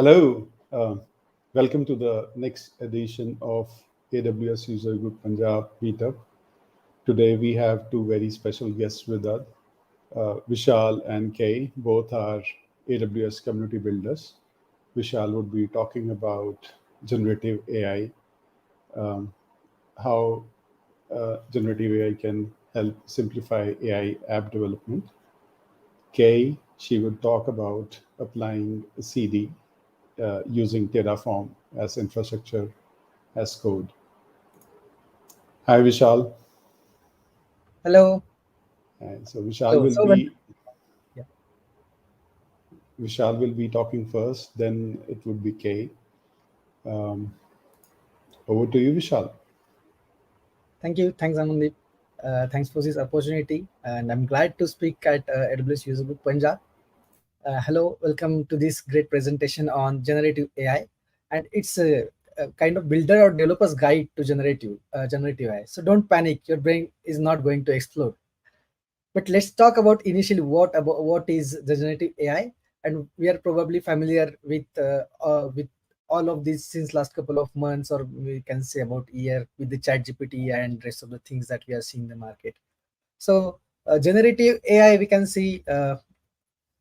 Hello, welcome to the next edition of AWS UG Punjab meetup. Today we have two very special guests with us, Vishal and Kay. Both are AWS community builders. Vishal would be talking about generative AI, um, how generative AI can help simplify AI app development. Kay, she would talk about applying CD using Terraform as infrastructure as code. Hi, Vishal. Hello. So Vishal Hello. will So when be yeah, Vishal will be talking first. Then it would be Kay. Um, Over to you, Vishal. thank you. Thanks, Amandeep. Thanks for this opportunity, and I'm glad to speak at AWS UG Punjab. Hello, welcome to this great presentation on generative AI, and it's a kind of builder or developer's guide to generative AI. So don't panic; your brain is not going to explode. But let's talk about initially what is the generative AI, and we are probably familiar with all of these since last couple of months, or we can say about year with the Chat GPT and rest of the things that we are seeing in the market. So generative AI, we can see.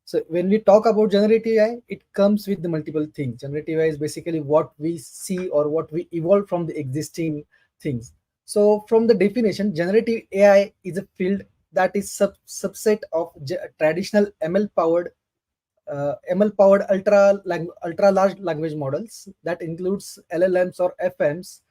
So when we talk about generative AI, it comes with the multiple things. Generative AI is basically what we see or what we evolve from the existing things. So from the definition, generative AI is a field that is subset of traditional ML powered ultra large language models that includes LLMs or FMs.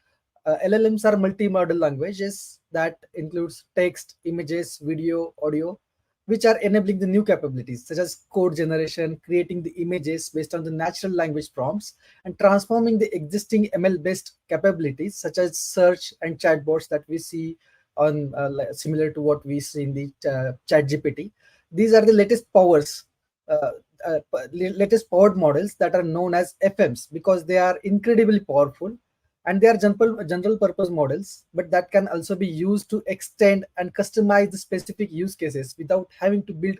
LLMs are multimodal languages that includes text, images, video, audio, which are enabling the new capabilities such as code generation, creating the images based on the natural language prompts, and transforming the existing ML based capabilities such as search and chatbots that we see on similar to what we see in the chat GPT. These are the uh, latest powered models that are known as FMs because they are incredibly powerful, and they are general purpose models, but that can also be used to extend and customize the specific use cases without having to build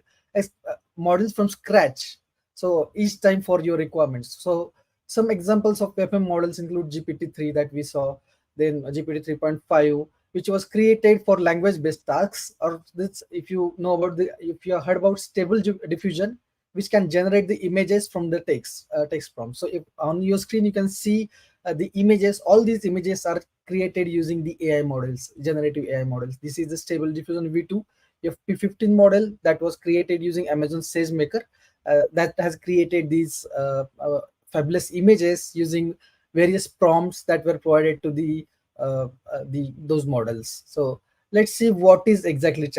models from scratch, so each time for your requirements. So some examples of FM models include GPT-3 that we saw, then GPT 3.5, which was created for language based tasks, or this, if you know about the, if you have heard about stable diffusion, which can generate the images from the text prompt. So if on your screen you can see the images, all these images are created using the AI models, generative AI models. This is the stable diffusion v2. You have P15 model that was created using Amazon SageMaker, that has created these fabulous images using various prompts that were provided to the those models. So let's see what is exactly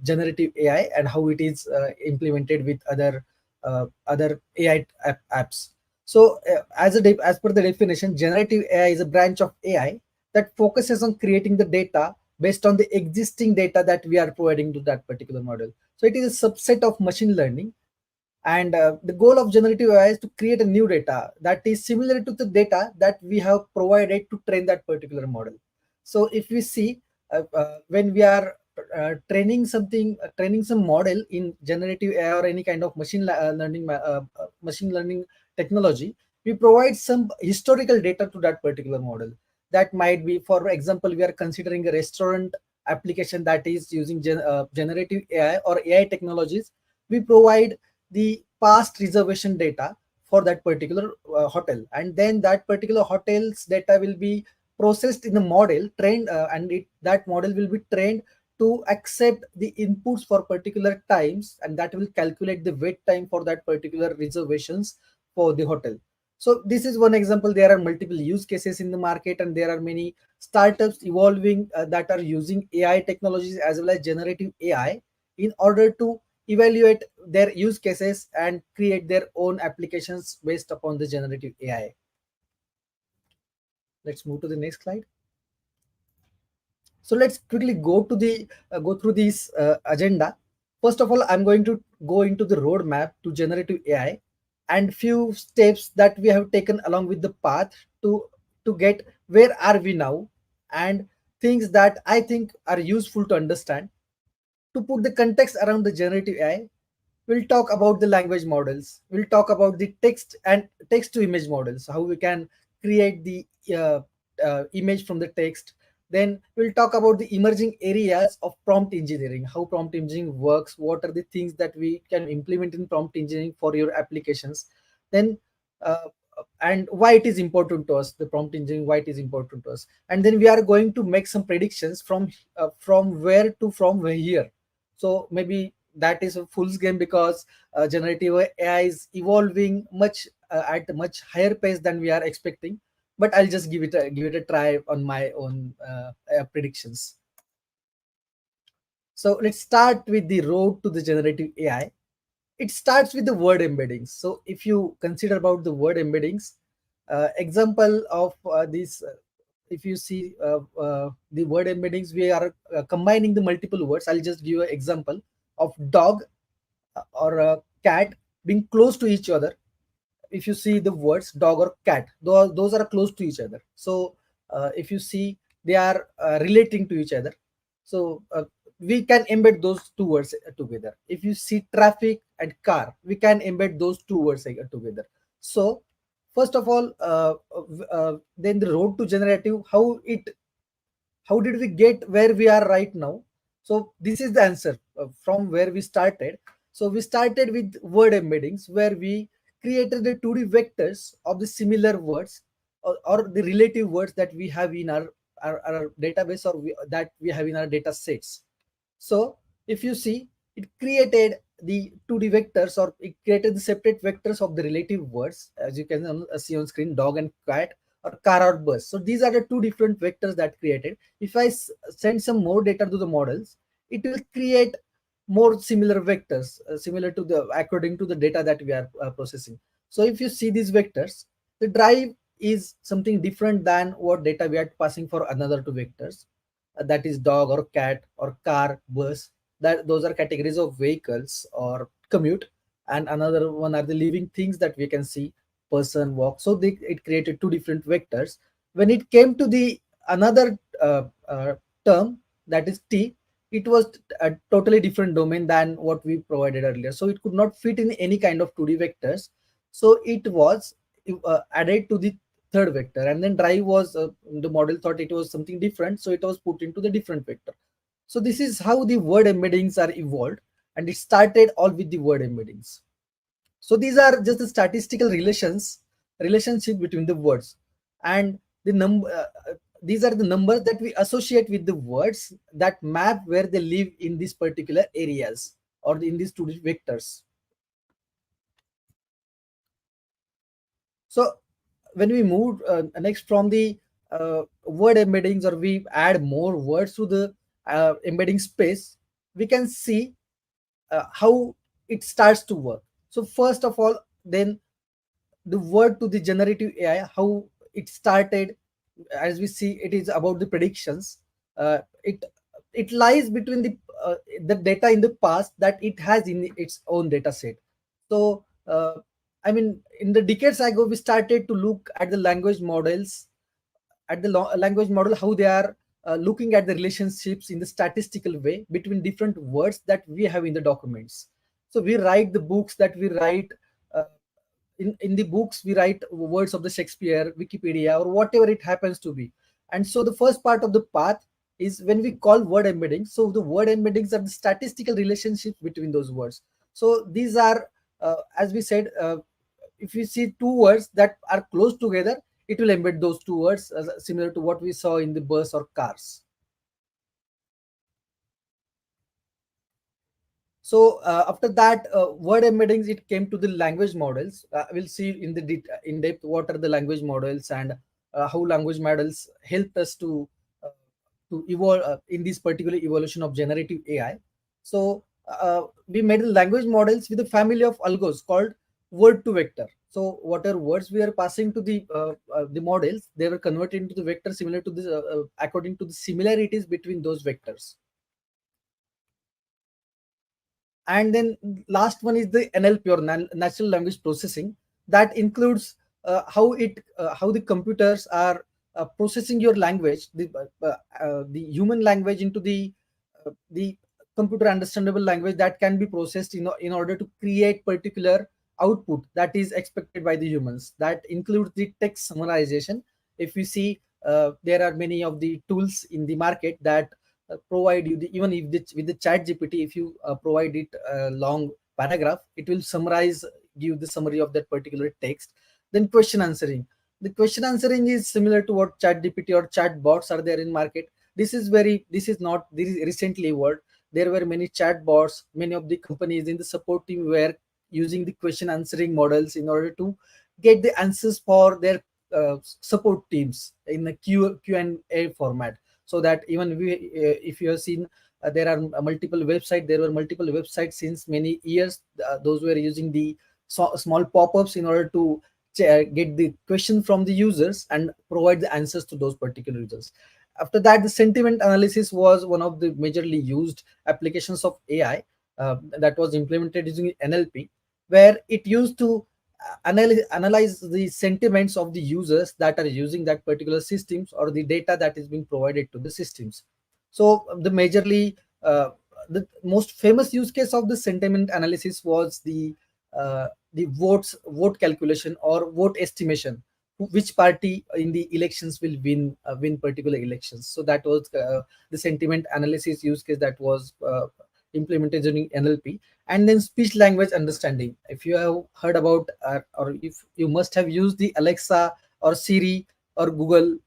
generative AI and how it is implemented with other AI apps. So as per the definition, generative AI is a branch of AI that focuses on creating the data based on the existing data that we are providing to that particular model. So it is a subset of machine learning, and the goal of generative AI is to create a new data that is similar to the data that we have provided to train that particular model. So if we see when we are training some model in generative AI or any kind of machine learning technology, we provide some historical data to that particular model. That might be, for example, we are considering a restaurant application that is using generative AI or AI technologies. We provide the past reservation data for that particular hotel, and then that particular hotel's data will be processed in the model trained, that model will be trained to accept the inputs for particular times, and that will calculate the wait time for that particular reservations for the hotel. So this is one example. There are multiple use cases in the market, and there are many startups evolving that are using AI technologies as well as generative AI in order to evaluate their use cases and create their own applications based upon the generative AI. Let's move to the next slide. So let's quickly go through this agenda. First of all, I'm going to go into the roadmap to generative AI and few steps that we have taken along with the path to get where are we now, and things that I think are useful to understand. To put the context around the generative AI, we'll talk about the language models, we'll talk about the text and text to image models, how we can create the image from the text. Then we'll talk about the emerging areas of prompt engineering, how prompt engineering works, what are the things that we can implement in prompt engineering for your applications. Then uh, and why it is important to us, the prompt engineering, why it is important to us. And then we are going to make some predictions from where to from where here. So maybe that is a fool's game, because generative AI is evolving much at a much higher pace than we are expecting. But I'll just give it a try on my own predictions. So let's start with the road to the generative AI. It starts with the word embeddings. So if you consider about the word embeddings, example of this, if you see the word embeddings, we are combining the multiple words. I'll just give you an example of dog or a cat being close to each other. If you see the words dog or cat, those are close to each other. So if you see, they are relating to each other. So we can embed those two words together. If you see traffic and car, we can embed those two words together. So first of all, then the road to generative, how did we get where we are right now? So this is the answer from where we started. So we started with word embeddings, where we created the 2D vectors of the similar words, or the relative words that we have in our database, or that we have in our data sets. So if you see, it created the 2D vectors, or it created the separate vectors of the relative words, as you can see on screen, dog and cat, or car or bus. So these are the two different vectors that created. If I send some more data to the models, it will create more similar vectors, similar to the according to the data that we are processing. So if you see these vectors, the drive is something different than what data we are passing for another two vectors, that is dog or cat or car, bus. That those are categories of vehicles or commute. And another one are the living things that we can see, person, walk. So it created two different vectors. When it came to the another term, that is t, it was a totally different domain than what we provided earlier, so it could not fit in any kind of 2D vectors. So it was added to the third vector, and then drive was the model thought it was something different, so it was put into the different vector. So this is how the word embeddings are evolved, and it started all with the word embeddings. So these are just the statistical relationship between the words, and the number these are the numbers that we associate with the words that map where they live in these particular areas, or in these two vectors. So when we move next from the word embeddings, or we add more words to the embedding space, we can see how it starts to work. So first of all, then the word to the generative AI, how it started. As we see, it is about the predictions. It lies between the data in the past that it has in its own data set. So I mean, in the decades ago, we started to look at the language models, at the language model, how they are looking at the relationships in the statistical way between different words that we have in the documents. So we write the books that we write, uh, in the books we write words of the Shakespeare, Wikipedia, or whatever it happens to be. And so the first part of the path is when we call word embeddings. So the word embeddings are the statistical relationships between those words. So these are, as we said, if we see two words that are close together, it will embed those two words, similar to what we saw in the bus or cars. So after that, word embeddings, it came to the language models. We'll see in the in depth what are the language models, and how language models helped us uh, to evolve in this particular evolution of generative AI. So we made the language models with a family of algos called word to vector. So whatever words we are passing to the models, they were converted into the vector similar to this, according to the similarities between those vectors. And then last one is the NLP, or natural language processing, that includes how the computers are processing your language, the human language, into the computer understandable language that can be processed in order to create particular output that is expected by the humans. That includes the text summarization. If you see, there are many of the tools in the market that provide you the, even if with the chat gpt, if you provide it a long paragraph, it will summarize, give the summary of that particular text. Then question answering, the question answering is similar to what chat gpt or chat bots are there in market. This is not this is recently evolved. There were many chat bots, many of the companies in the support team were using the question answering models in order to get the answers for their support teams in the Q&A format. So that even if you have seen, there are multiple websites, there were multiple websites since many years, those were using the small pop-ups in order to get the question from the users and provide the answers to those particular users. After that, the sentiment analysis was one of the majorly used applications of AI, that was implemented using NLP, where it used to analyze the sentiments of the users that are using that particular systems or the data that is being provided to the systems. So uh, the most famous use case of the sentiment analysis was the vote calculation or vote estimation, which party in the elections will win particular elections. So that was the sentiment analysis use case that was implemented using NLP. And then speech language understanding, if you have heard about, or if you must have used the Alexa or Siri or Google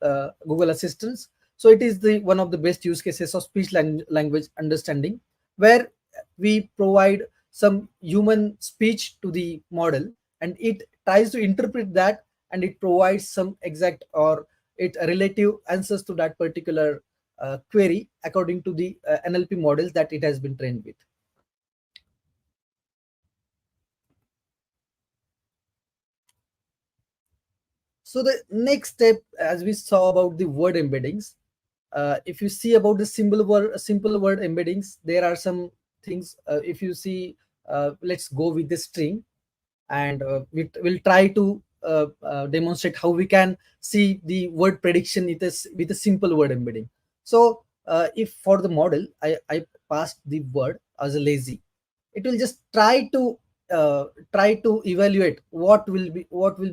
assistants. So it is the one of the best use cases of speech language understanding, where we provide some human speech to the model, and it tries to interpret that, and it provides some exact or it relative answers to that particular query according to the NLP models that it has been trained with. So the next step, as we saw about the word embeddings, if you see about the simple word embeddings, there are some things. If you see, let's go with the string, and we'll try to demonstrate how we can see the word prediction with a simple word embedding. So if for the model I passed the word as a lazy, it will just try to evaluate what will be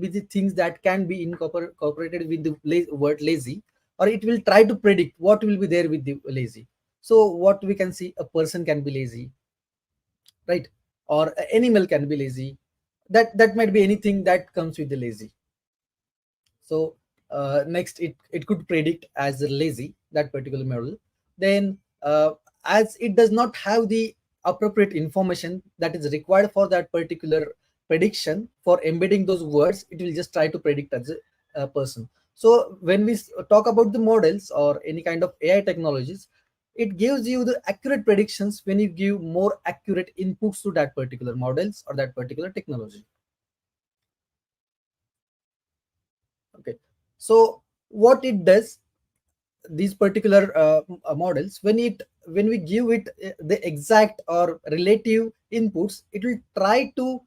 the things that can be incorporated with the word lazy, or it will try to predict what will be there with the lazy. So what we can see, a person can be lazy, right? Or an animal can be lazy. That might be anything that comes with the lazy. So next, it could predict as a lazy, that particular model. Then as it does not have the appropriate information that is required for that particular prediction for embedding those words, it will just try to predict as a person. So when we talk about the models or any kind of AI technologies, it gives you the accurate predictions when you give more accurate inputs to that particular models or that particular technology. Okay, so what it does, these particular models, when we give it the exact or relative inputs, it will try to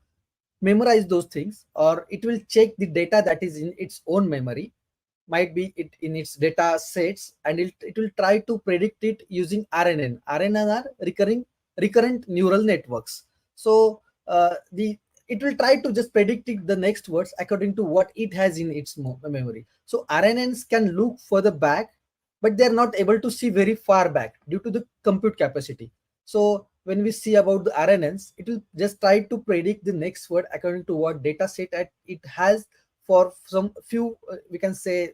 memorize those things, or it will check the data that is in its own memory, might be it in its data sets, and it will try to predict it using RNN are recurrent neural networks. So the it will try to just predict it, the next words according to what it has in its memory. So RNNs can look further back, but they are not able to see very far back due to the compute capacity. So when we see about the RNNs, it will just try to predict the next word according to what data set it has for some few, we can say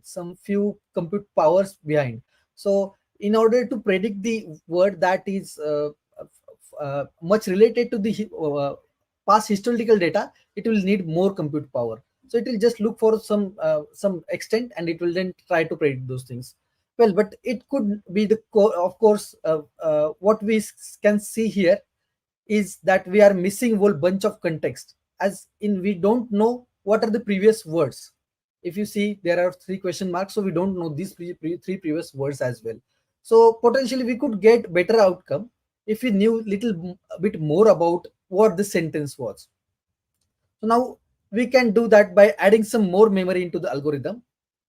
some few compute powers behind. So in order to predict the word that is much related to the past historical data, it will need more compute power. So it will just look for some extent, and it will then try to predict those things. Well, but it could be of course, what we can see here is that we are missing a whole bunch of context, as in we don't know what are the previous words. If you see, there are three question marks, so we don't know these three previous words as well. So potentially we could get better outcome if we knew little bit more about what the sentence was. So now we can do that by adding some more memory into the algorithm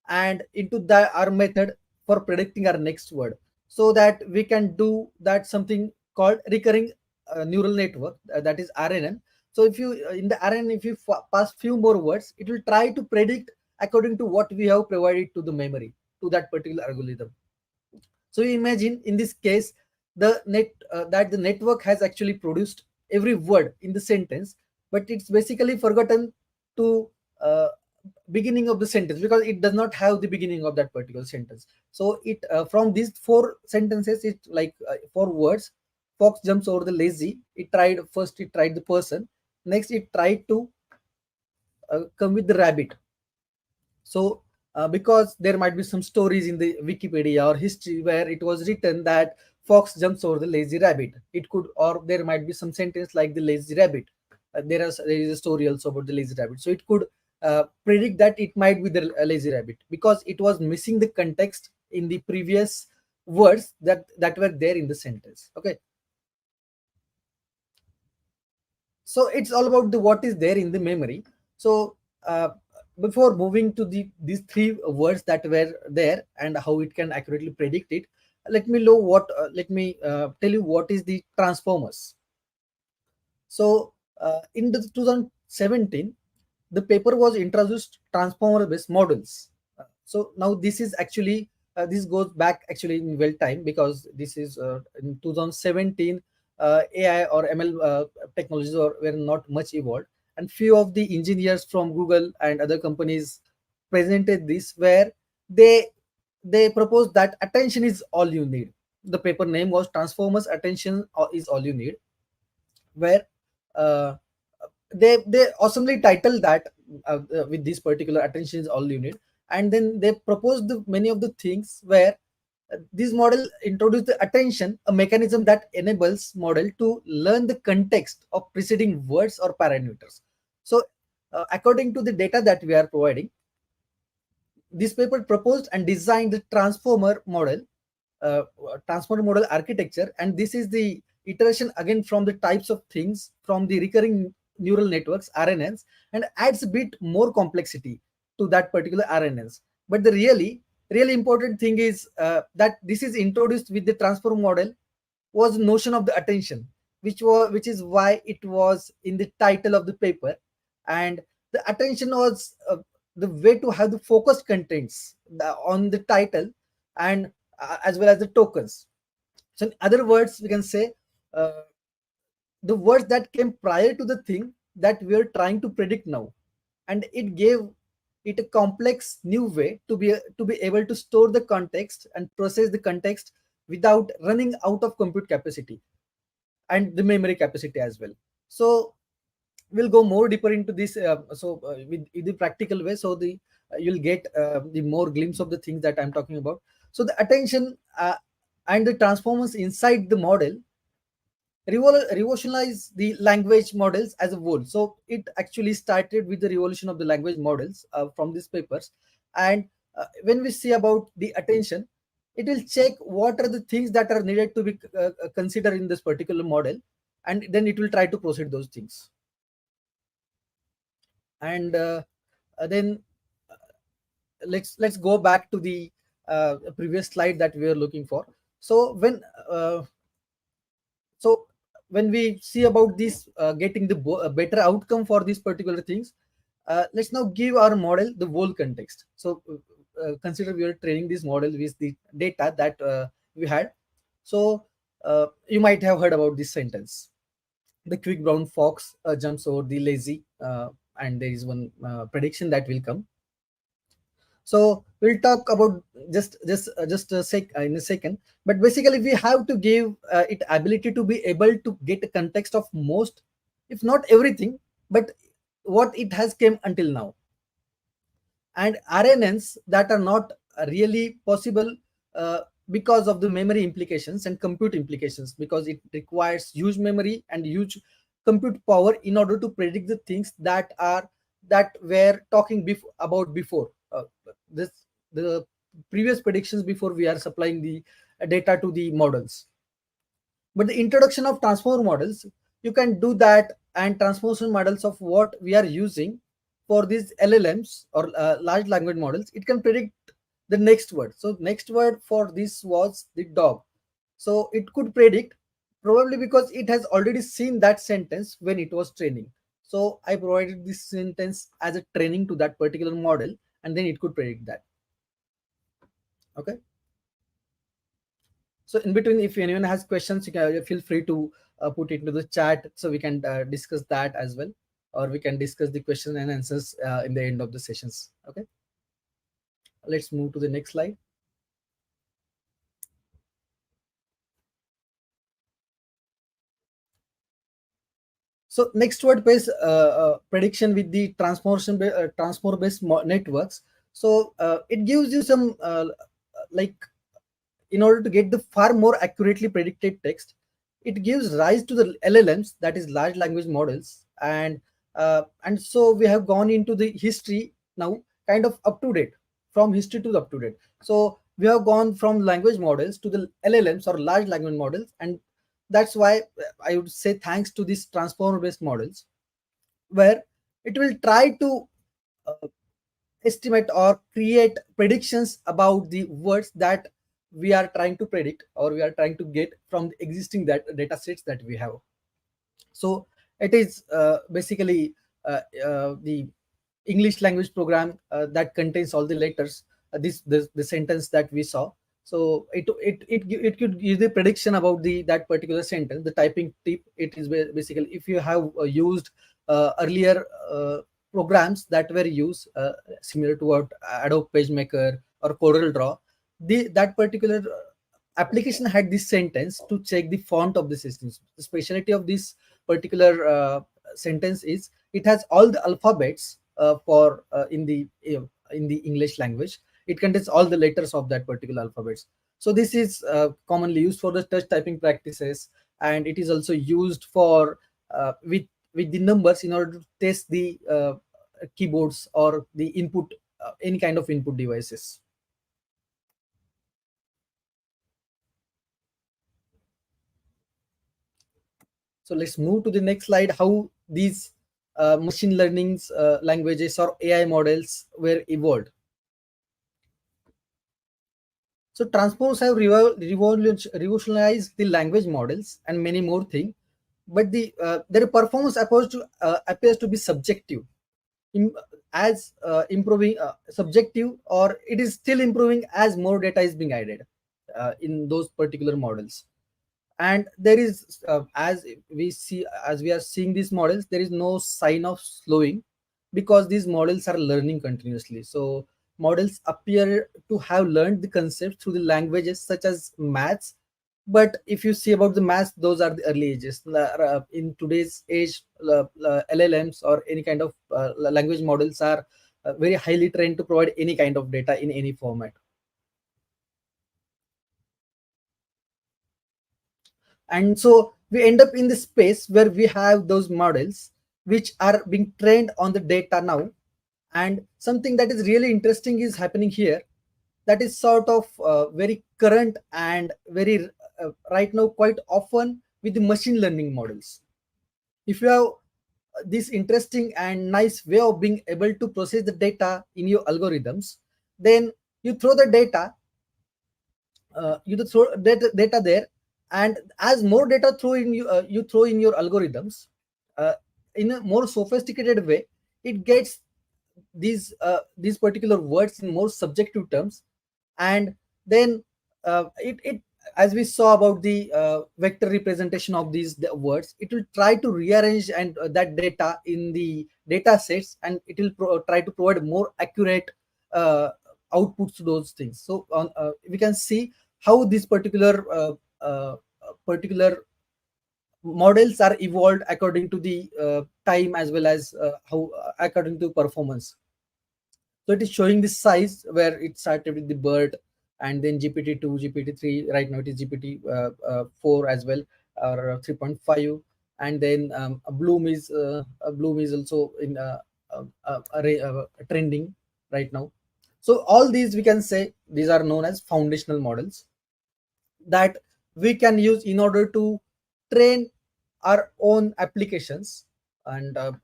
and into our method for predicting our next word, so that we can do that something called recurring neural network, that is RNN. So if you in the RNN, if you pass few more words, it will try to predict according to what we have provided to the memory, to that particular algorithm. So you imagine in this case, the network has actually produced every word in the sentence, but it's basically forgotten to uh, beginning of the sentence, because it does not have the beginning of that particular sentence. So it from these four sentences, it like four words: fox jumps over the lazy. It tried the person. Next, it tried to come with the rabbit. So because there might be some stories in the Wikipedia or history where it was written that fox jumps over the lazy rabbit, it could, or there might be some sentence like the lazy rabbit. There is a story also about the lazy rabbit, so it could predict that it might be the lazy rabbit, because it was missing the context in the previous words that were there in the sentence. Okay, so it's all about the what is there in the memory. So uh, before moving to these three words that were there and how it can accurately predict it, let me tell you what is the transformers. So in the 2017, the paper was introduced transformer based models. So now this is actually this goes back actually in well time, because this is in 2017, AI or ML technologies were not much evolved, and few of the engineers from Google and other companies presented this, where they they proposed that attention is all you need. The paper name was Transformers Attention is All You Need, where uh, they awesomely titled that with this particular attention is all you need. And then they proposed many of the things where this model introduced the attention, a mechanism that enables model to learn the context of preceding words or parameters. So according to the data that we are providing, this paper proposed and designed the uh, transformer model architecture, and this is the iteration again from the types of things from the recurring neural networks RNNs, and adds a bit more complexity to that particular RNNs. But the really important thing is that this is introduced with the transformer model was notion of the attention, which is why it was in the title of the paper. And the attention was the way to have the focused contents on the title, and as well as the tokens. So in other words, we can say uh, the words that came prior to the thing that we are trying to predict now, and it gave it a complex new way to be able to store the context and process the context without running out of compute capacity and the memory capacity as well. So we'll go more deeper into this, with in the practical way, so the you'll get the more glimpse of the things that I'm talking about. So the attention and the transformers inside the model revolutionize the language models as a whole. So it actually started with the revolution of the language models from these papers. And when we see about the attention, it will check what are the things that are needed to be considered in this particular model, and then it will try to proceed those things. And then let's go back to the previous slide that we were looking for. So so when we see about this getting the better outcome for these particular things, let's now give our model the whole context. So consider we are training this model with the data that we had. So you might have heard about this sentence: the quick brown fox jumps over the lazy, and there is one prediction that will come. So we'll talk about just in a second. But basically we have to give it ability to be able to get a context of most, if not everything, but what it has came until now. And RNNs that are not really possible because of the memory implications and compute implications, because it requires huge memory and huge compute power in order to predict the things that were talking about before this the previous predictions before we are supplying the data to the models. But the introduction of transformer models, you can do that, and transformation models of what we are using for these LLMs or large language models, it can predict the next word. So next word for this was the dog. So it could predict Probably because it has already seen that sentence when it was training. So I provided this sentence as a training to that particular model, and then it could predict that. Okay. So in between, if anyone has questions, you can feel free to put it into the chat, so we can discuss that as well, or we can discuss the question and answers in the end of the sessions. Okay. Let's move to the next slide. So next word based prediction with the transformer based networks. So it gives you some like, in order to get the far more accurately predicted text, it gives rise to the LLMs, that is large language models. And so we have gone into the history now, kind of up to date, from history to up to date. So we have gone from language models to the LLMs or large language models, and that's why I would say thanks to these transformer based models, where it will try to uh, estimate or create predictions about the words that we are trying to predict, or we are trying to get from the existing data sets that we have. So it is basically the English language program that contains all the letters. This the sentence that we saw. So it could give the prediction about the that particular sentence. The typing tip, it is basically, if you have used earlier programs that were used similar to what Adobe PageMaker or CorelDRAW, that particular application had this sentence to check the font of the system. The specialty of this particular sentence is it has all the alphabets for in the English language. It contains all the letters of that particular alphabets. So this is commonly used for the touch typing practices, and it is also used for with the numbers in order to test the keyboards or the input, any kind of input devices. So let's move to the next slide. How these machine learning languages or AI models were evolved. So transformers have revolutionized the language models and many more things, but their performance appears to be subjective, im- as improving subjective, or it is still improving as more data is being added in those particular models. And there is as we are seeing these models, there is no sign of slowing, because these models are learning continuously. So models appear to have learned the concepts through the languages such as maths. But if you see about the maths, those are the early ages. In today's age, LLMs or any kind of language models are very highly trained to provide any kind of data in any format. And so we end up in the space where we have those models which are being trained on the data now. And something that is really interesting is happening here, that is sort of very current and very right now quite often with the machine learning models. If you have this interesting and nice way of being able to process the data in your algorithms, then you throw the data, you just throw data there, and as more data throw in you throw in your algorithms uh, in a more sophisticated way, it gets these particular words in more subjective terms. And then it as we saw about the vector representation of these words, it will try to rearrange and that data in the data sets, and it will try to provide more accurate uh, outputs to those things. So we can see how these particular models are evolved according to the time, as well as how according to performance. So it is showing the size where it started with the bird, and then GPT-2, GPT-3. Right now it is GPT-4 as well, or 3.5, and then Bloom is also in trending right now. So all these, we can say, these are known as foundational models that we can use in order to train our own applications, and our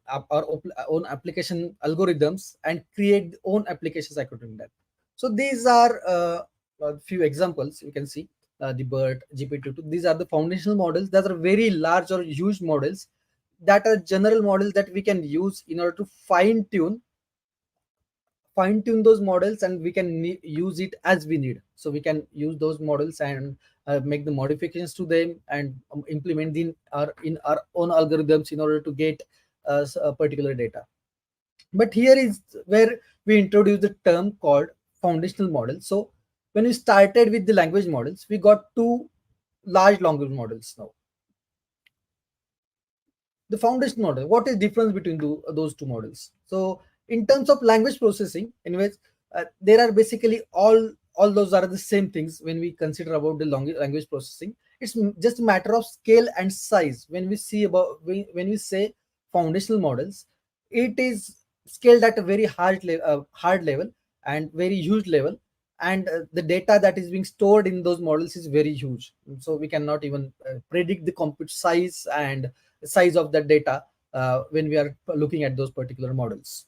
own application algorithms, and create own applications according to that. So these are a few examples you can see. the BERT, GPT-2. These are the foundational models that are very large or huge models, that are general models that we can use in order to fine tune those models, and we can use it as we need. So we can use those models and make the modifications to them, and implement in our own algorithms in order to get a particular data. But here is where we introduce the term called foundational model. So when we started with the language models, we got two large language models. Now the foundation model, what is difference between those two models? So in terms of language processing, anyways, there are basically all those are the same things. When we consider about the language processing, it's just a matter of scale and size. When we see about when we say foundational models, it is scaled at a very hard level and very huge level, and the data that is being stored in those models is very huge. So we cannot even predict the compute size of that data when we are looking at those particular models.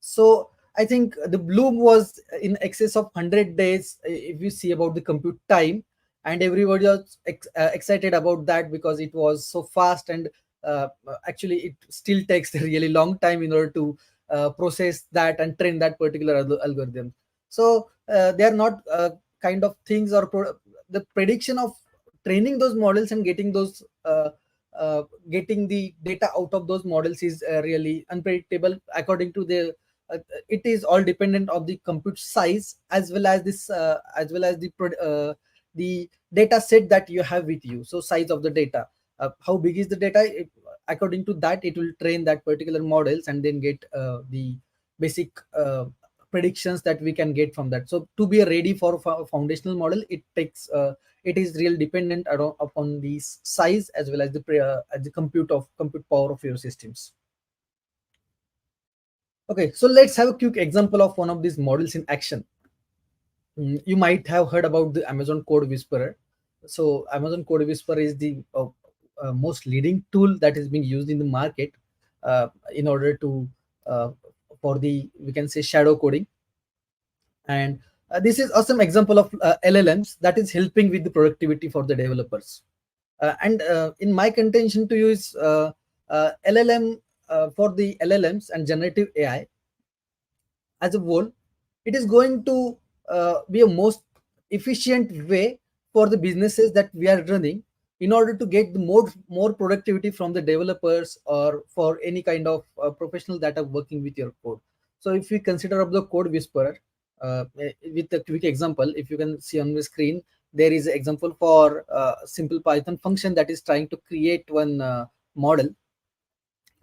So I think the bloom was in excess of 100 days, if you see about the compute time, and everybody was excited about that because it was so fast, and actually it still takes a really long time in order to process that and train that particular algorithm. So they are not kind of things, or the prediction of training those models and getting the data out of those models is really unpredictable. According to uh, it is all dependent of the compute size, as well as the data set that you have with you. So size of the data, how big is the data, according to that it will train that particular models, and then get the basic predictions that we can get from that. So to be ready for a foundational model, it is real dependent upon the size, as well as the compute power of your systems. Okay, so let's have a quick example of one of these models in action. You might have heard about the Amazon Code Whisperer. So Amazon Code Whisperer is the most leading tool that is being used in the market in order to uh, for the, we can say, shadow coding. And this is awesome example of LLMs that is helping with the productivity for the developers. And in my contention to you is LLM for the LLMs and generative AI as a whole, it is going to be a most efficient way for the businesses that we are running, in order to get the more productivity from the developers, or for any kind of professional that are working with your code. So if we consider of the code whisperer, with a quick example, if you can see on the screen, there is an example for simple Python function that is trying to create one model.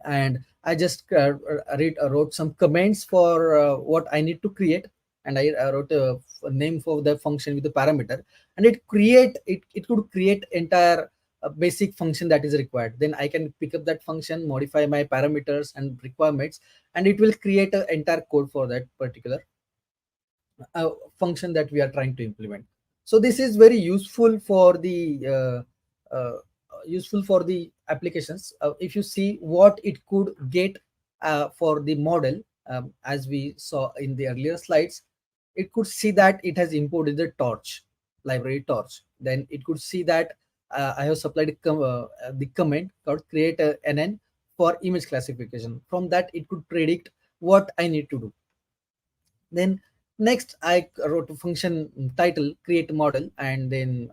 And I just wrote some comments for what I need to create, and I wrote a name for the function with the parameter, and it could create entire basic function that is required. Then I can pick up that function, modify my parameters and requirements, and it will create an entire code for that particular function that we are trying to implement. So this is very uh, useful for the applications. If you see what it could get for the model, as we saw in the earlier slides, it could see that it has imported the torch library torch. Then it could see that I have supplied the comment called create a NN for image classification. From that it could predict what I need to do. Then next I wrote a function title create model, and then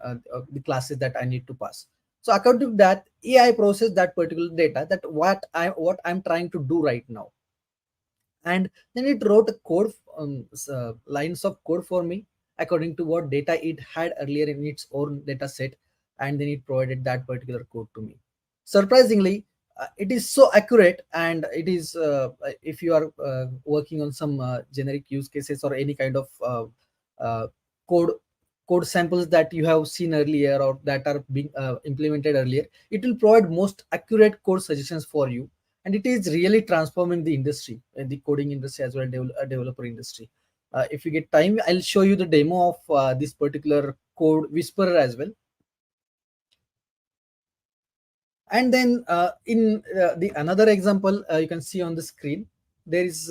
the classes that I need to pass. So according to that, AI process that particular data, that what I'm trying to do right now, and then it wrote a code, lines of code for me according to what data it had earlier in its own data set, and then it provided that particular code to me. Surprisingly, it is so accurate, and it is if you are working on some generic use cases, or any kind of uh, code code samples that you have seen earlier, or that are being implemented earlier, it will provide most accurate code suggestions for you. And it is really transforming the industry, the coding industry, as well as developer industry. If you get time, I'll show you the demo of this particular code whisperer as well. And then in the another example, you can see on the screen, there is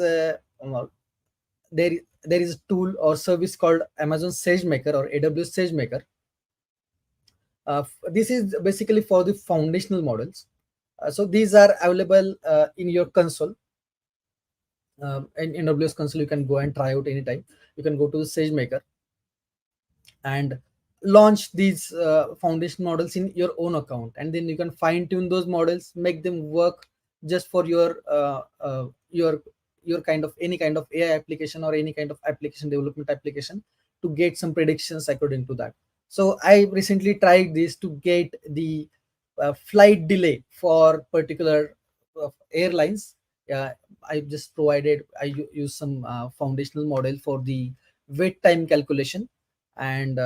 there is a tool or service called Amazon SageMaker or AWS SageMaker. This is basically for the foundational models. So these are available in your console. In AWS console, you can go and try out anytime. You can go to the SageMaker and launch these foundation models in your own account, and then you can fine tune those models, make them work just for your kind of any kind of AI application or any kind of application development application, to get some predictions according to that. So I recently tried this to get the flight delay for particular airlines. I just provided, use some foundational model for the wait time calculation, and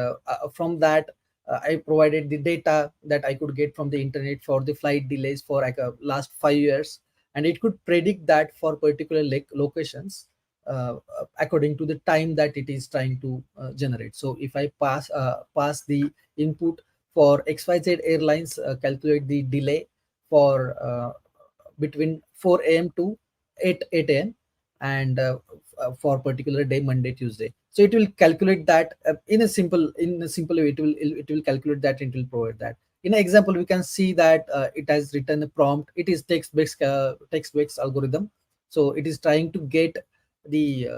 from that I provided the data that I could get from the internet for the flight delays for like last 5 years, and it could predict that for particular locations according to the time that it is trying to generate. So if I pass the input for XYZ airlines, calculate the delay for between 4 a.m. to 8 a.m. and for particular day, Monday, Tuesday. So it will calculate that in a simple way. It will calculate that, and it will provide that. In an example, we can see that it has written a prompt. It is text-based algorithm. So it is trying to get the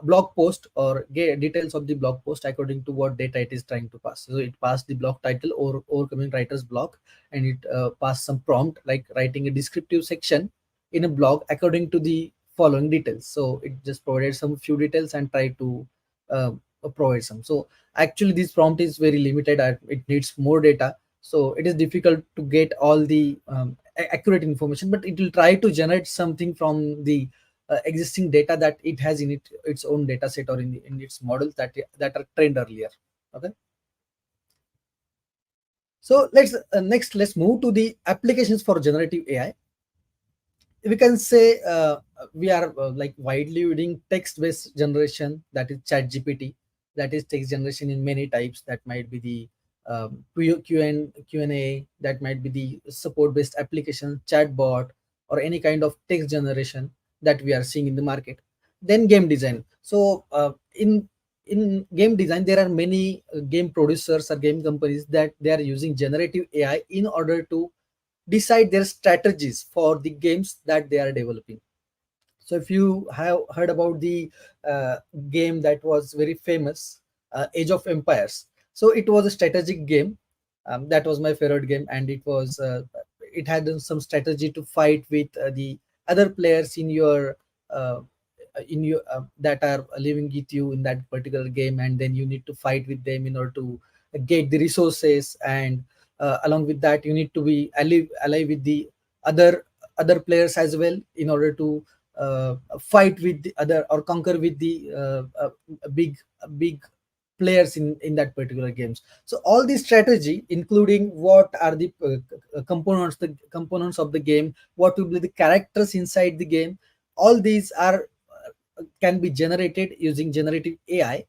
blog post or get details of the blog post according to what data it is trying to pass. So it passed the blog title or overcoming writer's block, and it passed some prompt like writing a descriptive section in a blog according to the following details. So it just provided some few details and tried to uh, provide some. So actually this prompt is very limited and it needs more data, so it is difficult to get all the accurate information, but it will try to generate something from the existing data that it has in its own data set, or in its models that are trained earlier. Okay, so let's move to the applications for generative AI. We can say we are like widely using text-based generation, that is chat gpt, that is text generation in many types. That might be the Q&A, that might be the support-based application, chatbot, or any kind of text generation that we are seeing in the market. Then game design. So in game design, there are many game producers or game companies that they are using generative AI in order to decide their strategies for the games that they are developing. So if you have heard about the uh, game that was very famous, Age of Empires. So it was a strategic game. That was my favorite game, and it had some strategy to fight with the other players uh, in your that are living with you in that particular game, and then you need to fight with them in order to get the resources, and along with that you need to be ally with the other players as well in order to fight with the other or conquer with the big players in that particular games. So all this strategy, including what are the components of the game, what will be the characters inside the game, all these are can be generated using generative AI.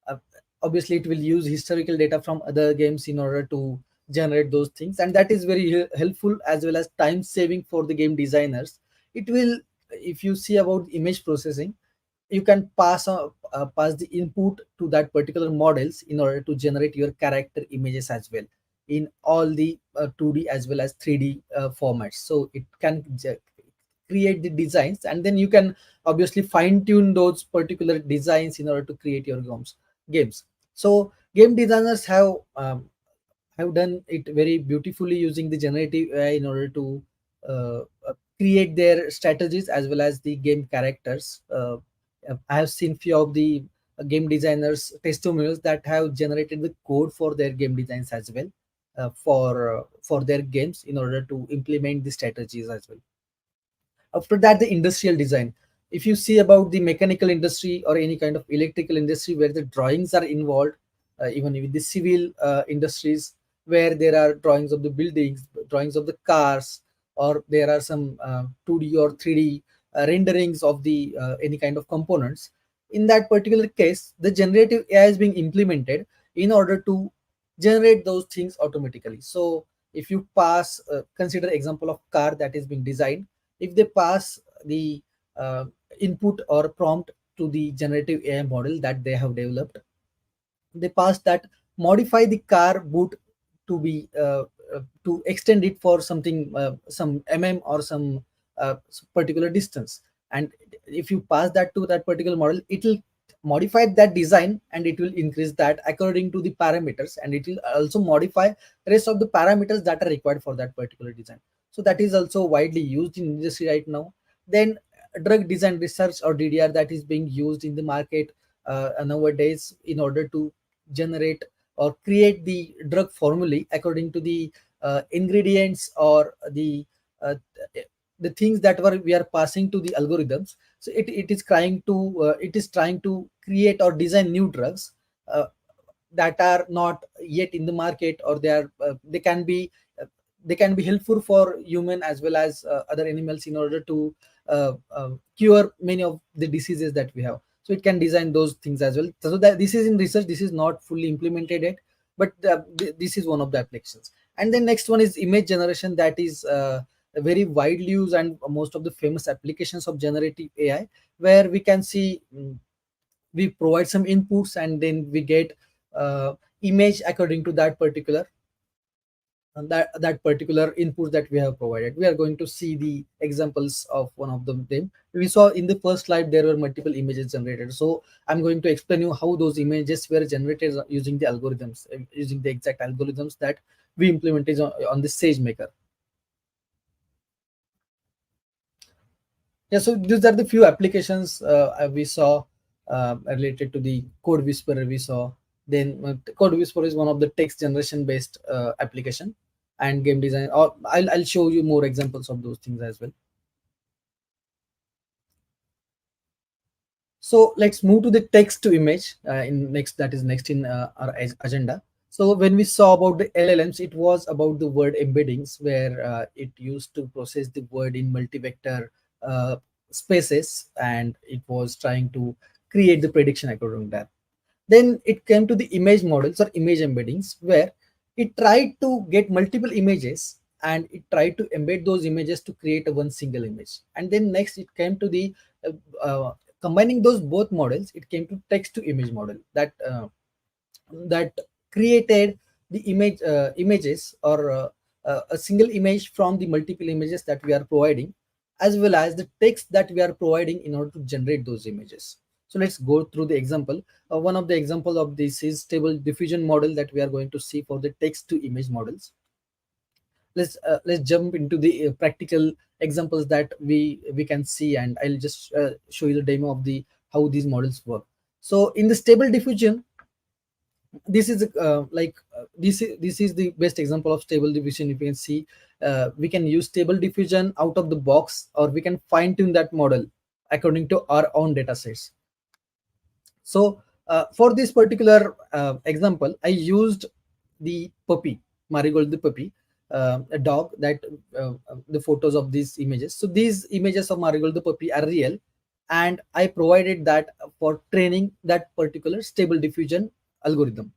uh, Obviously it will use historical data from other games in order to generate those things, and that is very helpful as well as time saving for the game designers. It will, if you see about image processing, you can pass the input to that particular models in order to generate your character images as well in all the 2D as well as 3D formats. So it can create the designs, and then you can obviously fine tune those particular designs in order to create your games. So game designers have done it very beautifully using the generative AI in order to create their strategies as well as the game characters. I have seen few of the game designers testimonials that have generated the code for their game designs as well, for their games in order to implement the strategies as well. After that, the industrial design. If you see about the mechanical industry or any kind of electrical industry where the drawings are involved, even with the civil industries where there are drawings of the buildings, drawings of the cars, or there are some 2D or 3D renderings of the any kind of components. In that particular case, the generative AI is being implemented in order to generate those things automatically. So if you consider example of car that is being designed, if they pass the uh, input or prompt to the generative AI model that they have developed. They passed that modify the car boot to be to extend it for something some or some particular distance. And if you pass that to that particular model, it will modify that design and it will increase that according to the parameters, and it will also modify rest of the parameters that are required for that particular design. So that is also widely used in industry right now. Then drug design research or DDR, that is being used in the market nowadays in order to generate or create the drug formulae according to the ingredients or uh, the things that we are passing to the algorithms. So it is trying to create or design new drugs uh, that are not yet in the market, or uh, they can be helpful for human as well as other animals in order to cure many of the diseases that we have. So it can design those things as well. So that this is in research, this is not fully implemented yet, but this is one of the applications. And then next one is image generation, that is a very widely used and most of the famous applications of generative AI, where we can see we provide some inputs and then we get image according to that particular input that we have provided. We are going to see the examples of one of them. We saw in the first slide there were multiple images generated, so I'm going to explain you how those images were generated using the algorithms, using the exact algorithms that we implemented on the SageMaker. Yeah, so these are the few applications we saw related to the code whisperer we saw. Then code whisperer is one of the text generation based application, and game design, or I'll show you more examples of those things as well. So let's move to the text to image in next, that is next in our agenda. So when we saw about the LLMs, it was about the word embeddings, where it used to process the word in multi-vector uh, spaces, and it was trying to create the prediction according to that. Then it came to the image models or image embeddings, where it tried to get multiple images and it tried to embed those images to create a one single image. And then next it came to the combining those both models, it came to text to image model that created the images or a single image from the multiple images that we are providing, as well as the text that we are providing in order to generate those images. So let's go through the example. One of the example of this is stable diffusion model that we are going to see for the text to image models. Let's jump into the practical examples that we can see, and I'll just show you the demo of the how these models work. So in the stable diffusion, this is this is the best example of stable diffusion. You can see we can use stable diffusion out of the box, or we can fine tune that model according to our own data sets. So for this particular example, I used the puppy, Marigold the puppy, a dog that the photos of these images. So these images of Marigold the puppy are real, and I provided that for training that particular stable diffusion algorithm.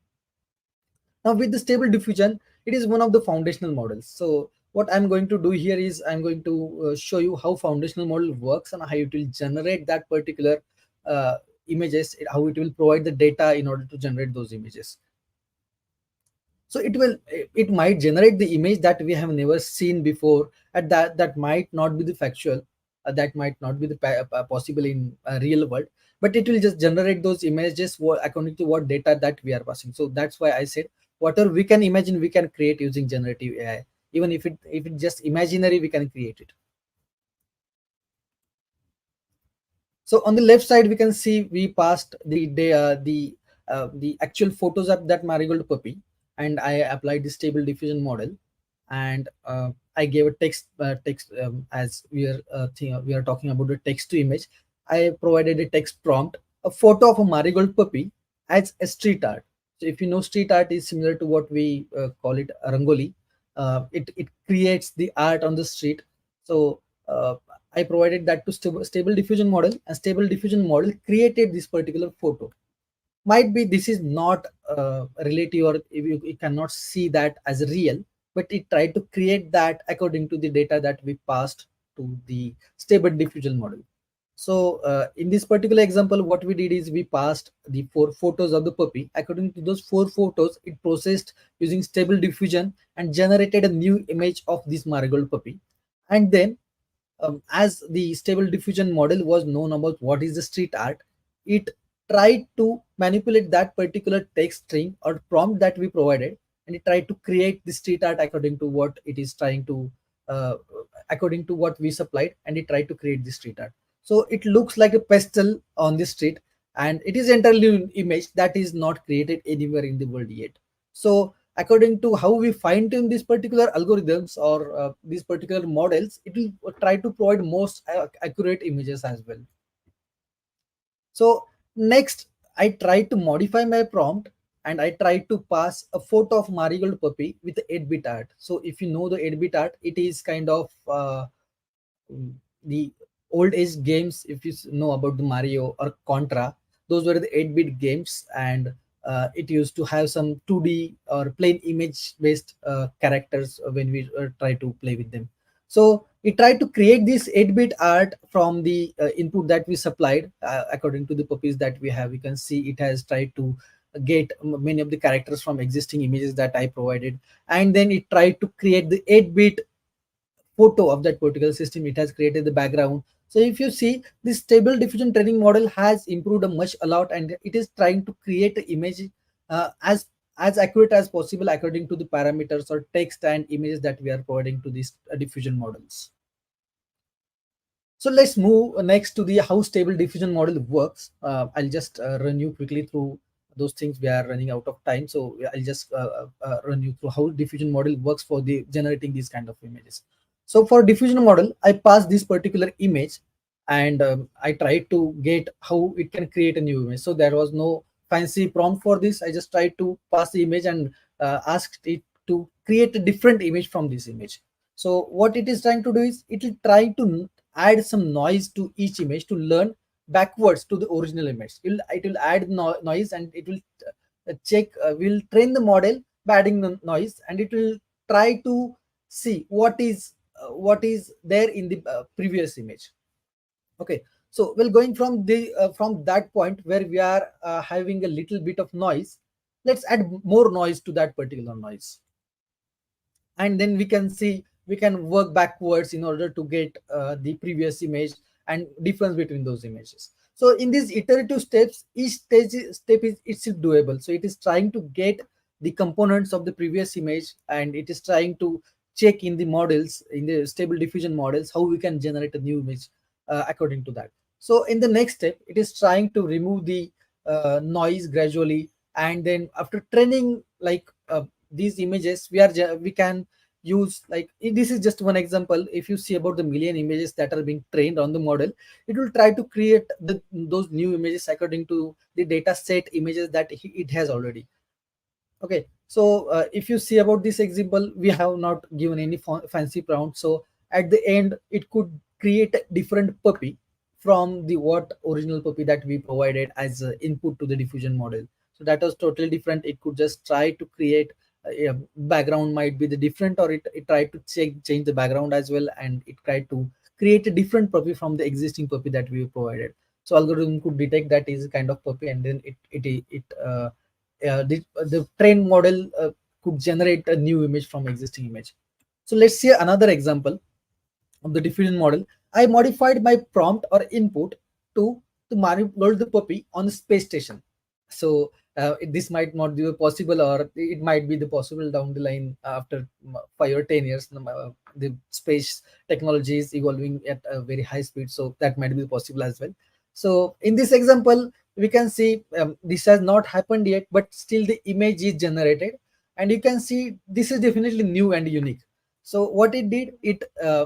Now with the stable diffusion, it is one of the foundational models. So what I'm going to do here is I'm going to show you how foundational model works and how it will generate that particular uh, images, how it will provide the data in order to generate those images. So it might generate the image that we have never seen before, and that might not be the factual, that might not be the possible in real world, but it will just generate those images according to what data that we are passing. So that's why I said whatever we can imagine we can create using generative AI. Even if it's just imaginary, we can create it. So on the left side, we can see we passed the actual photos of that marigold puppy, and I applied the stable diffusion model, and I gave a text as we are talking about the text to image. I provided a text prompt, a photo of a marigold puppy as a street art. So if you know, street art is similar to what we call it rangoli. It creates the art on the street. So I provided that to stable diffusion model, and stable diffusion model created this particular photo. Might be this is not relative, or you cannot see that as real, but it tried to create that according to the data that we passed to the stable diffusion model. In this particular example, what we did is we passed the 4 photos of the puppy. According to those 4 photos, it processed using stable diffusion and generated a new image of this marigold puppy. And then, as the stable diffusion model was known about what is the street art, it tried to manipulate that particular text string or prompt that we provided, and it tried to create the street art according to what it is trying to, uh, according to what we supplied, and it tried to create the street art. So it looks like a pastel on the street, and it is entirely an image that is not created anywhere in the world yet. So according to how we fine tune these particular algorithms or these particular models, it will try to provide most accurate images as well. So next, I try to modify my prompt, and I try to pass a photo of marigold puppy with 8-bit art. So if you know the 8-bit art, it is kind of the old age games. If you know about the Mario or Contra, those were the 8-bit games, and it used to have some 2D or plain image based characters when we try to play with them. So we tried to create this 8-bit art from the input that we supplied. According to the puppies that we have, you can see it has tried to get many of the characters from existing images that I provided, and then it tried to create the 8-bit photo of that particular system. It has created the background. So if you see, this stable diffusion training model has improved a much a lot, and it is trying to create an image as accurate as possible according to the parameters or text and images that we are providing to these diffusion models. So let's move next to the how stable diffusion model works. I'll just run you quickly through those things. We are running out of time, so I'll just run you through how diffusion model works for the generating these kind of images. So for diffusion model, I pass this particular image, and I try to get how it can create a new image. So there was no fancy prompt for this. I just tried to pass the image and asked it to create a different image from this image. So what it is trying to do is it will try to add some noise to each image to learn backwards to the original image. It will add noise, and it will check, will train the model by adding the noise, and it will try to see what is there in the previous image. Okay, so well, going from the from that point where we are having a little bit of noise, let's add more noise to that particular noise, and then we can see we can work backwards in order to get the previous image and difference between those images. So in these iterative steps, each step is itself doable. So it is trying to get the components of the previous image, and it is trying to check in the models, in the stable diffusion models, how we can generate a new image according to that. So in the next step, it is trying to remove the noise gradually, and then after training like these images, we can use, like, this is just one example. If you see about the million images that are being trained on the model, it will try to create those new images according to the data set images that it has already. Okay, so if you see about this example, we have not given any fancy prompt. So at the end, it could create a different puppy from the what original puppy that we provided as input to the diffusion model. So that was totally different. It could just try to create a background might be the different, or it tried to change the background as well, and it tried to create a different puppy from the existing puppy that we provided. So algorithm could detect that is a kind of puppy, and then the trained model could generate a new image from existing image. So let's see another example of the diffusion model. I modified my prompt or input to manipulate the puppy on the space station. So this might not be possible, or it might be the possible down the line after 5 or 10 years. The space technology is evolving at a very high speed, so that might be possible as well. So in this example, we can see this has not happened yet, but still the image is generated, and you can see this is definitely new and unique. So what it did, it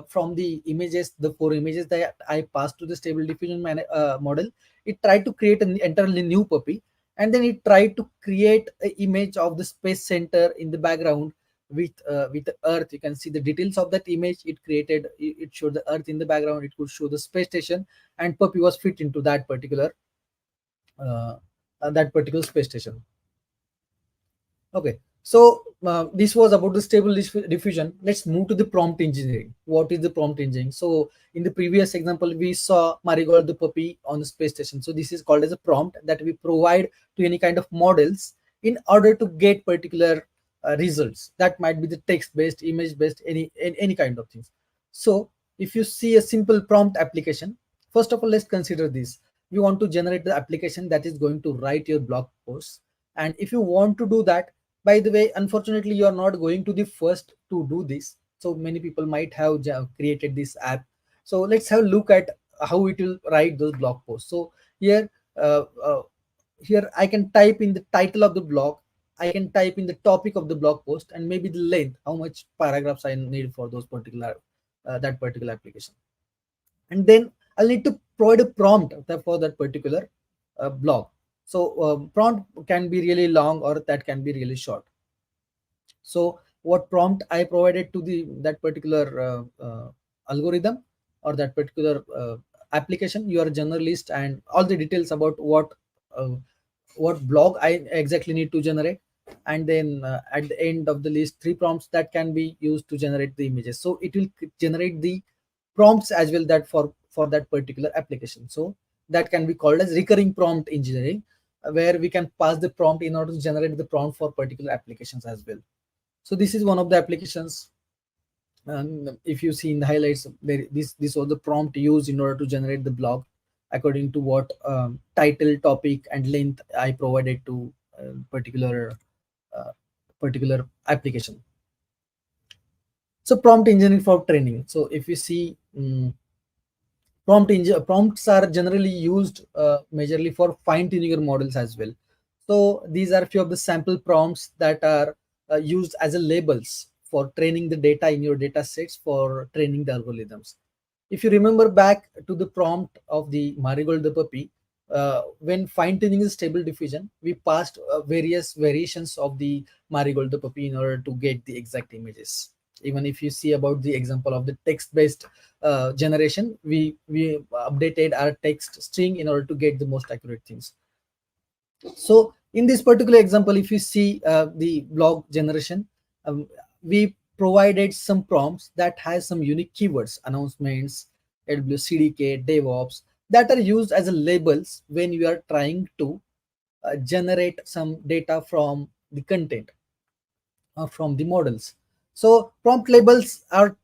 from the images, the 4 images that I passed to the stable diffusion model, it tried to create an entirely new puppy, and then it tried to create an image of the space center in the background with the earth. You can see the details of that image. It created, it showed the earth in the background, it could show the space station, and puppy was fit into uh, that particular space station. Okay, So this was about the stable diffusion. Let's move to the prompt engineering. What is the prompt engineering? So in the previous example, we saw Marigold the puppy on the space station. So this is called as a prompt that we provide to any kind of models in order to get particular results. That might be the text based, image based, any kind of things. So if you see a simple prompt application, first of all, let's consider this. You want to generate the application that is going to write your blog post, and if you want to do that, by the way, unfortunately you are not going to the first to do this. So many people might have created this app. So let's have a look at how it will write those blog posts. So here uh, uh, here I can type in the title of the blog, I can type in the topic of the blog post, and maybe the length, how much paragraphs I need for those particular that particular application. And then I'll need to provide a prompt for that particular blog. So prompt can be really long or that can be really short. So what prompt I provided to the that particular algorithm or that particular application, you are a generalist, and all the details about uh, what blog I exactly need to generate. And then at the end of the list, three prompts that can be used to generate the images. So it will generate the prompts as well that for that particular application. So that can be called as recurring prompt engineering, where we can pass the prompt in order to generate the prompt for particular applications as well. So this is one of the applications. If you see in the highlights, this was the prompt used in order to generate the blog according to what title, topic, and length I provided to uh, particular application. So prompt engineering for training. So if you see, prompts are generally used majorly for fine tuning your models as well. So these are few of the sample prompts that are used as a labels for training the data in your data sets for training the algorithms. If you remember back to the prompt of the Marigold the puppy, when fine tuning is stable diffusion, we passed various variations of the Marigold the puppy in order to get the exact images. Even if you see about the example of the text based generation, we updated our text string in order to get the most accurate things. So in this particular example, if you see the blog generation, we provided some prompts that has some unique keywords, announcements, AWS CDK, DevOps, that are used as a labels when you are trying to generate some data from the content from the models. So prompt labels are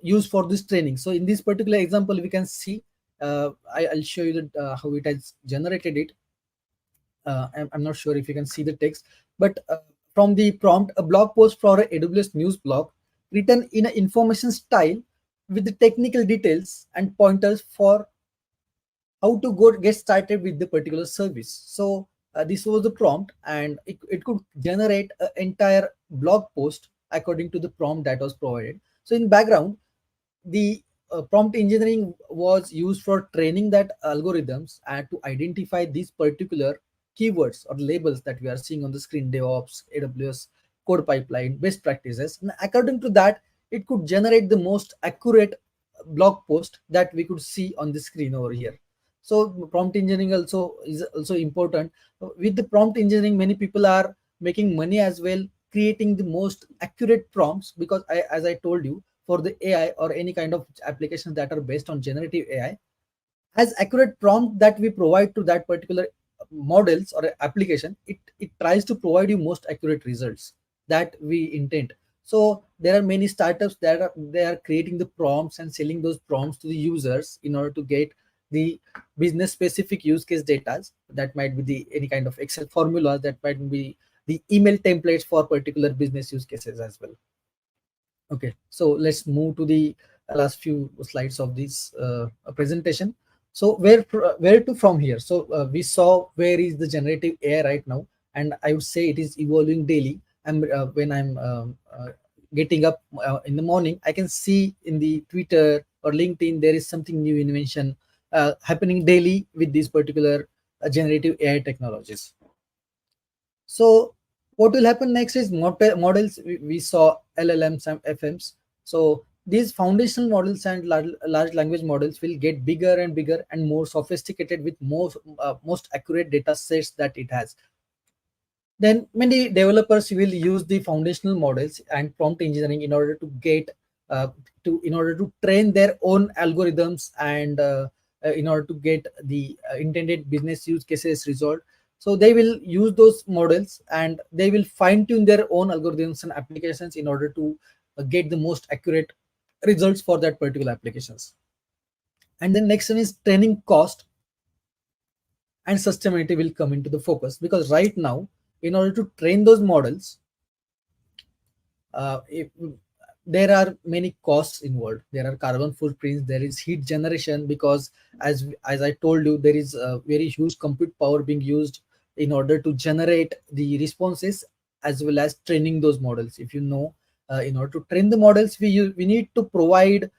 used for this training. So in this particular example, we can see, I'll show you how it has generated it. I'm not sure if you can see the text, but from the prompt, a blog post for a AWS news blog written in an information style with the technical details and pointers for how to go get started with the particular service. So this was the prompt, and it could generate an entire blog post according to the prompt that was provided. So in background, the prompt engineering was used for training that algorithms and to identify these particular keywords or labels that we are seeing on the screen: DevOps, AWS, code pipeline, best practices. And according to that, it could generate the most accurate blog post that we could see on the screen over here. So prompt engineering also is also important. With the prompt engineering, many people are making money as well, creating the most accurate prompts, because as I told you, for the AI or any kind of applications that are based on generative AI, as accurate prompt that we provide to that particular models or application, it tries to provide you most accurate results that we intend. So there are many startups that they are creating the prompts and selling those prompts to the users in order to get the business specific use case data. That might be the any kind of Excel formulas, that might be the email templates for particular business use cases as well. Okay, so let's move to the last few slides of this presentation. So where to from here? So we saw where is the generative AI right now, and I would say it is evolving daily. And when I'm getting up in the morning, I can see in the Twitter or LinkedIn there is something new invention happening daily with these particular generative AI technologies. So what will happen next is models. We saw LLMs and FMs. So these foundational models and large language models will get bigger and bigger and more sophisticated with most accurate data sets that it has. Then many developers will use the foundational models and prompt engineering in order to get in order to train their own algorithms, and in order to get the intended business use cases resolved. So they will use those models and they will fine tune their own algorithms and applications in order to get the most accurate results for that particular applications. And then next one is training cost and sustainability will come into the focus, because right now in order to train those models, if there are many costs involved. There are carbon footprints, there is heat generation, because as I told you, there is a very huge compute power being used in order to generate the responses as well as training those models. If you know, in order to train the models, we need to provide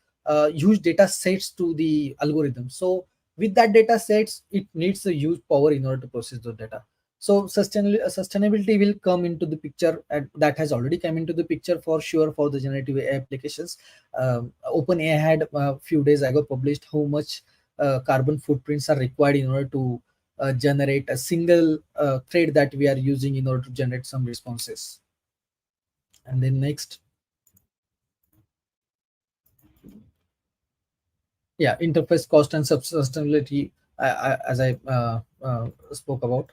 huge data sets to the algorithm. So with that data sets, it needs a huge power in order to process those data. So sustainability will come into the picture, and that has already come into the picture for sure for the generative AI applications. OpenAI had a few days ago published how much carbon footprints are required in order to generate a single thread that we are using in order to generate some responses. And then next, yeah, interface cost and sustainability, as I spoke about.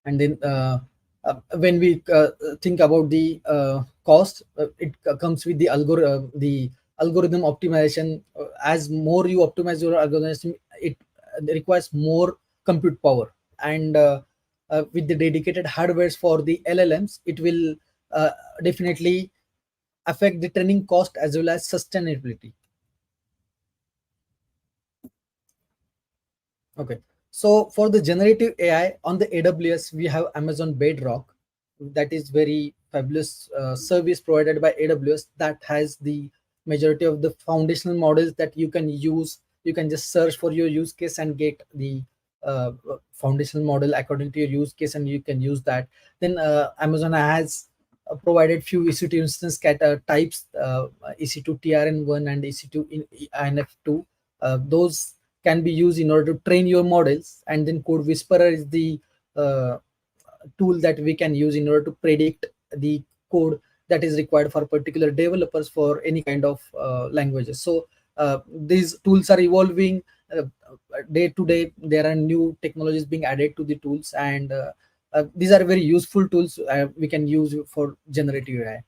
And then when we think about the cost, it comes with the algorithm optimization. As more you optimize your algorithm, it requires more compute power, and with the dedicated hardwares for the LLMs, it will definitely affect the training cost as well as sustainability. Okay. So for the generative AI on the AWS, we have Amazon Bedrock. That is very fabulous service provided by AWS that has the majority of the foundational models that you can use. You can just search for your use case and get the uh, foundational model according to your use case, and you can use that. Then Amazon has provided few EC2 instance types, EC2 TRN1 and EC2 INF2. Those can be used in order to train your models. And then Code Whisperer is the uh, tool that we can use in order to predict the code that is required for particular developers for any kind of languages. So these tools are evolving day to day. There are new technologies being added to the tools, and these are very useful tools we can use for generative AI.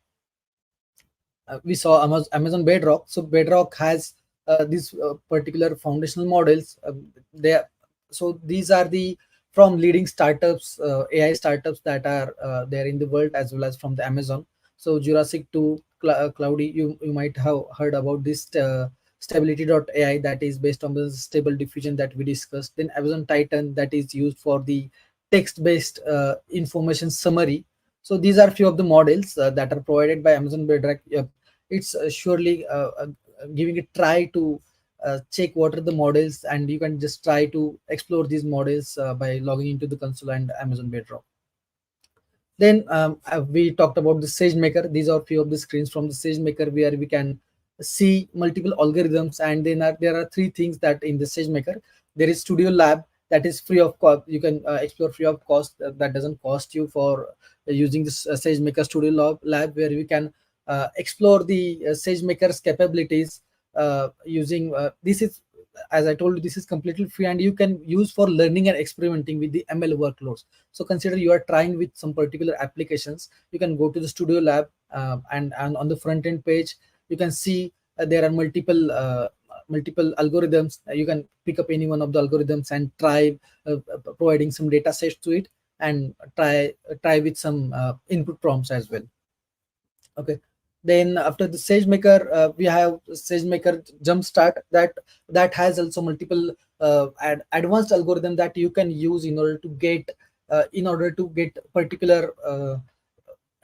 We saw Amazon Bedrock. So Bedrock has these particular foundational models. They so these are the from leading startups, AI startups that are there in the world, as well as from the Amazon. So Jurassic 2, Cloudy, you might have heard about this stability.ai that is based on the stable diffusion that we discussed. Then Amazon Titan, that is used for the text-based information summary. So these are few of the models that are provided by Amazon Bedrock. It's surely giving a try to check what are the models, and you can just try to explore these models by logging into the console and Amazon Bedrock. Then we talked about the SageMaker. These are few of the screens from the SageMaker where we can see multiple algorithms. And then there are three things that in the SageMaker. There is Studio Lab, that is free of cost. You can explore free of cost. That doesn't cost you for using this SageMaker Studio Lab, where we can explore the SageMaker's capabilities using this is, as I told you, this is completely free and you can use for learning and experimenting with the ML workloads. So consider you are trying with some particular applications. You can go to the Studio Lab, and on the front end page, you can see there are multiple algorithms. You can pick up any one of the algorithms and try providing some data sets to it, and try with some input prompts as well. Okay. Then after the SageMaker, we have SageMaker Jumpstart, that has also multiple advanced algorithm that you can use in order to get particular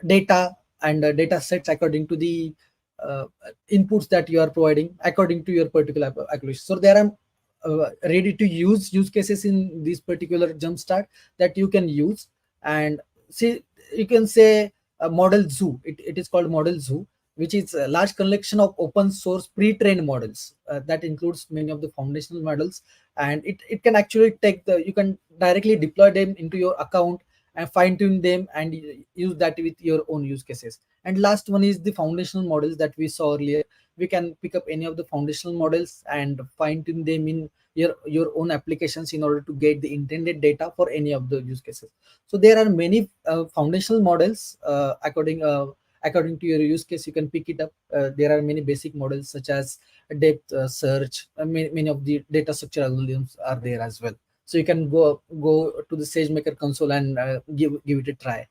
data and data sets according to the uh, inputs that you are providing according to your particular application. So there are ready to use cases in this particular Jumpstart that you can use. And see, you can say model zoo. It is called model zoo. which is a large collection of open source pre-trained models that includes many of the foundational models. And it can actually take the, you can directly deploy them into your account and fine tune them and use that with your own use cases. And last one is the foundational models that we saw earlier. We can pick up any of the foundational models and fine tune them in your own applications in order to get the intended data for any of the use cases. So there are many foundational models according to your use case. You can pick it up. There are many basic models such as depth search. Many of the data structure algorithms are there as well. So you can go to the SageMaker console and give it a try.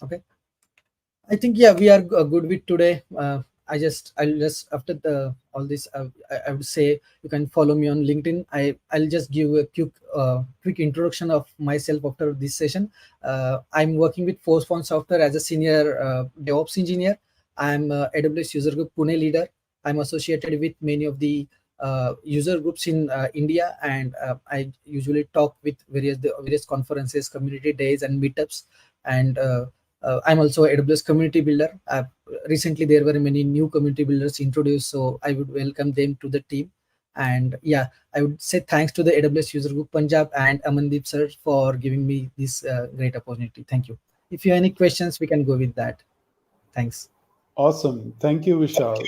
Okay. I think yeah, we are good with today. I'll just after the all this, I would say you can follow me on LinkedIn. I'll just give a quick introduction of myself after this session. I'm working with Forcepoint Software as a senior DevOps engineer. I'm AWS User Group Pune leader. I'm associated with many of the user groups in India, and I usually talk with various conferences, community days, and meetups. And I'm also a AWS community builder. Recently, there were many new community builders introduced, so I would welcome them to the team. And yeah, I would say thanks to the AWS User Group Punjab and Amandeep sir for giving me this great opportunity. Thank you. If you have any questions, we can go with that. Thanks. Awesome. Thank you, Vishal.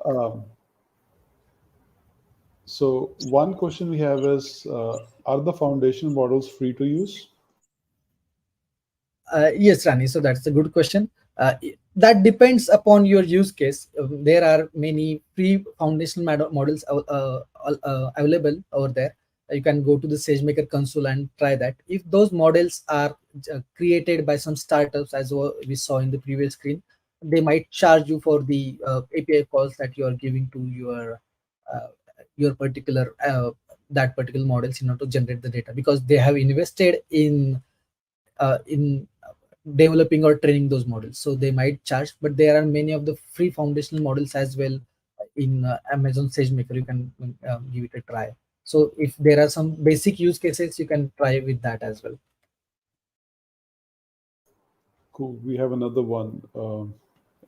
Um, so one question we have is, are the foundation models free to use? Yes, Rani. So that's a good question. That depends upon your use case. There are many free foundational models available over there. You can go to the SageMaker console and try that. If those models are created by some startups, as we saw in the previous screen, they might charge you for the API calls that you are giving to uh, your particular that particular models in order to generate the data, because they have invested in developing or training those models. So they might charge, but there are many of the free foundational models as well in Amazon SageMaker. You can give it a try. So if there are some basic use cases, you can try with that as well. Cool. We have another one. Mhm.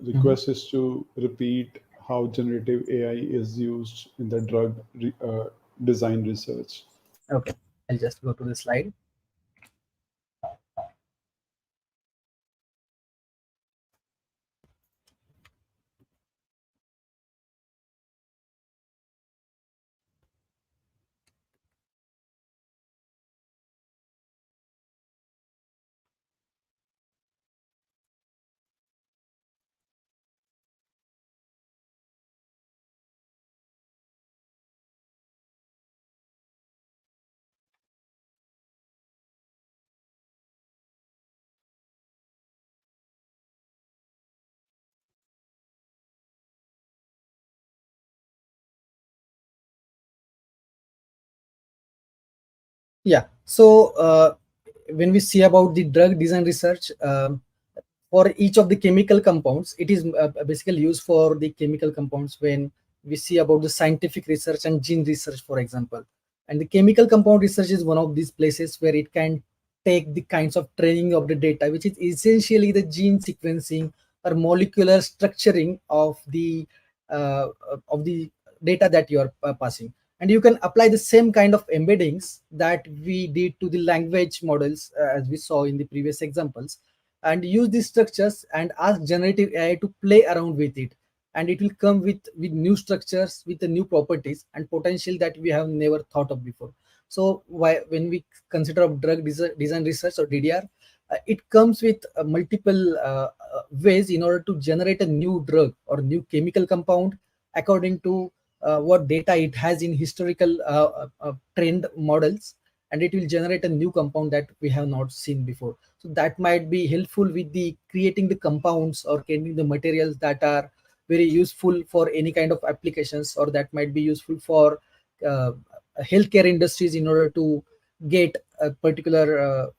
Request is to repeat how generative AI is used in the design research. Okay, I'll just go to the slide. Yeah. So when we see about the drug design research, for each of the chemical compounds, it is basically used for the chemical compounds. When we see about the scientific research and gene research, for example, and the chemical compound research is one of these places where it can take the kinds of training of the data, which is essentially the gene sequencing or molecular structuring uh, of the data that you are passing. And you can apply the same kind of embeddings that we did to the language models, as we saw in the previous examples, and use these structures and ask generative AI to play around with it, and it will come with new structures, with the new properties and potential that we have never thought of before. So when we consider of drug design research or DDR, it comes with multiple ways in order to generate a new drug or new chemical compound according to what data it has in historical trend models, and it will generate a new compound that we have not seen before. So that might be helpful with the creating the compounds or creating the materials that are very useful for any kind of applications, or that might be useful for uh, healthcare industries in order to get a particular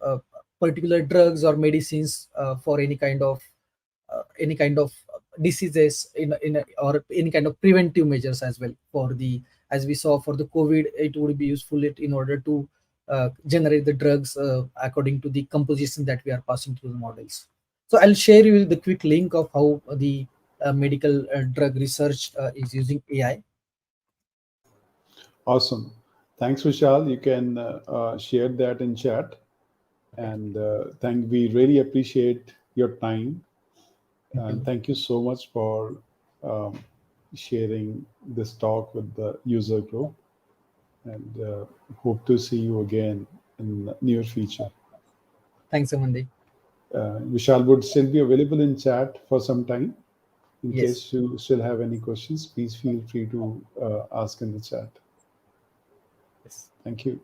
drugs or medicines for any kind of diseases or any kind of preventive measures as well. For the, as we saw for the COVID, it would be useful in order to generate the drugs according to the composition that we are passing through the models. So I'll share you the quick link of how the medical drug research is using AI. Awesome. Thanks, Vishal. You can share that in chat. Okay. And we really appreciate your time. And Mhm. thank you so much for um, sharing this talk with the user group. And hope to see you again in the near future. Thanks, Amandi. Vishal would still be available in chat for some time. In Yes. case you still have any questions, please feel free to ask in the chat. Yes. Thank you.